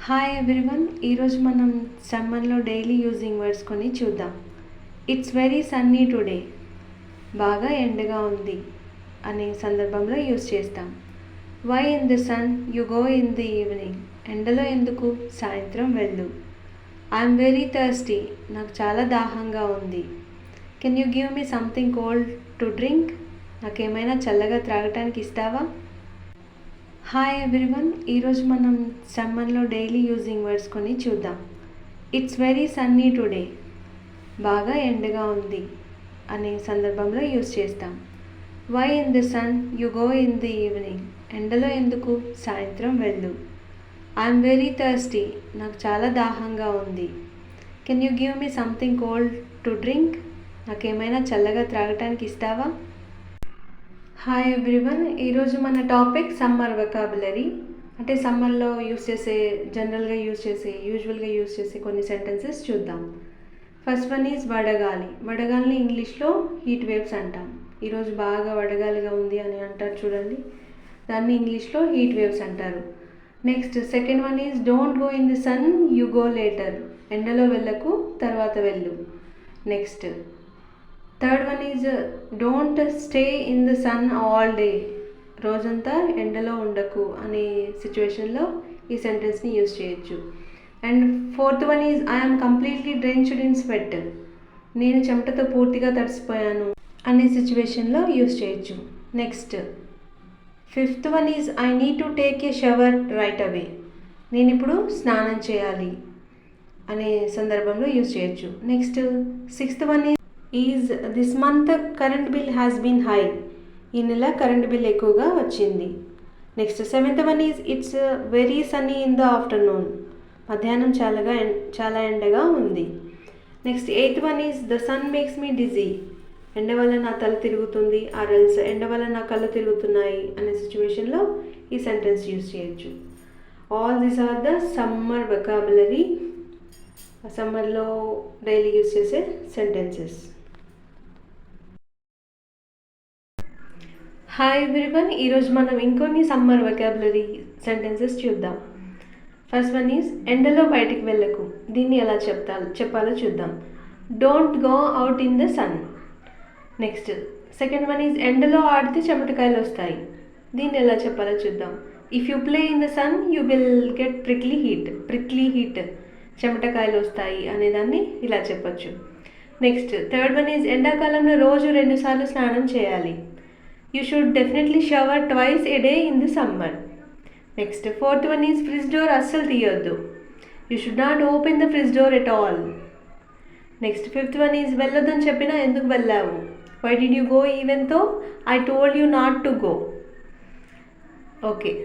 Hi everyone, ఈరోజు మనం సమ్మర్లో డైలీ యూజింగ్ వర్డ్స్ కొని చూద్దాం. ఇట్స్ వెరీ సన్నీ టుడే, బాగా ఎండగా ఉంది అనే సందర్భంలో యూజ్ చేస్తాం. Why in the sun you go in the evening, ఎండలో ఎందుకు, సాయంత్రం వెళ్ళు. ఐఎమ్ వెరీ థర్స్టీ, నాకు చాలా దాహంగా ఉంది. Can you give me something cold to drink, నాకేమైనా చల్లగా త్రాగటానికి ఇస్తావా. హాయ్ ఎవ్రీవన్, ఈరోజు మనం సమ్మర్లో డైలీ యూజింగ్ వర్డ్స్ కొని చూద్దాం. ఇట్స్ వెరీ సన్నీ టుడే, బాగా ఎండగా ఉంది అనే సందర్భంలో యూజ్ చేస్తాం. Why in the sun you go in the evening, ఎండలో ఎందుకు, సాయంత్రం వెళ్ళు. ఐఎమ్ వెరీ థర్స్టీ, నాకు చాలా దాహంగా ఉంది. Can you give me something cold to drink, నాకేమైనా చల్లగా త్రాగటానికి ఇస్తావా. హాయ్ ఎవ్రీవన్, ఈరోజు మన టాపిక్ సమ్మర్ వొకాబులరీ. అంటే సమ్మర్లో జనరల్గా యూజువల్గా యూజ్ చేసే కొన్ని సెంటెన్సెస్ చూద్దాం. ఫస్ట్ వన్ ఈజ్ వడగాలి. వడగాలిని ఇంగ్లీష్లో హీట్ వేవ్స్ అంటాం. ఈరోజు బాగా వడగాలిగా ఉంది అని అంటారు చూడండి, దాన్ని ఇంగ్లీష్లో హీట్ వేవ్స్ అంటారు. Next second one is don't go in the sun you go later, ఎండలో వెళ్ళకు, తర్వాత వెళ్ళు. Next third one is don't stay in the sun all day, రోజంతా ఎండలో ఉండకు అనే సిచ్యువేషన్లో ఈ సెంటెన్స్ని యూజ్ చేయొచ్చు. And fourth one is I'm completely drenched in sweat, నేను చెమటతో పూర్తిగా తడిసిపోయాను అనే సిచ్యువేషన్లో యూజ్ చేయొచ్చు. Next fifth one is I need to take a shower right away, నేను ఇప్పుడు స్నానం చేయాలి అనే సందర్భంలో యూజ్ చేయొచ్చు. Next sixth one is this month current bill has been high, ఈ నెల కరెంట్ బిల్ ఎక్కువగా వచ్చింది. Next seventh one is it's very sunny in the afternoon, మధ్యాహ్నం చాలా ఎండగా ఉంది. Next eighth one is the sun makes me dizzy, ఎండ వల్ల నా తల తిరుగుతుంది, ఆర్ఎల్స్ ఎండ వల్ల నా కళ్ళు తిరుగుతున్నాయి అనే సిచ్యువేషన్లో ఈ సెంటెన్స్ యూజ్ చేయొచ్చు. All these are the summer vocabulary, సమ్మర్లో డైలీ యూజ్ చేసే సెంటెన్సెస్. హాయ్ ఎవ్రీవన్, ఈరోజు మనం ఇంకొన్ని సమ్మర్ వొకాబులరీ సెంటెన్సెస్ చూద్దాం. ఫస్ట్ వన్ ఈజ్ ఎండలో బయటికి వెళ్ళకు, దీన్ని ఎలా చెప్పాలో చూద్దాం. Don't go out in the sun. Next second one is ఎండలో ఆడితే చెమటకాయలు వస్తాయి, దీన్ని ఎలా చెప్పాలో చూద్దాం. If you play in the sun you will get prickly heat, చెమటకాయలు వస్తాయి అనేదాన్ని ఇలా చెప్పచ్చు. నెక్స్ట్ థర్డ్ వన్ ఈజ్ ఎండాకాలంలో రోజు 2 సార్లు స్నానం చేయాలి. You should definitely shower twice a day in the summer. Next, fourth one is fridge door assal తీయొద్దు. You should not open the fridge door at all. Next, fifth one is వెళ్ళొద్దని చెప్పినా ఎందుకు వెళ్ళావు. Why did you go even though I told you not to go? Okay.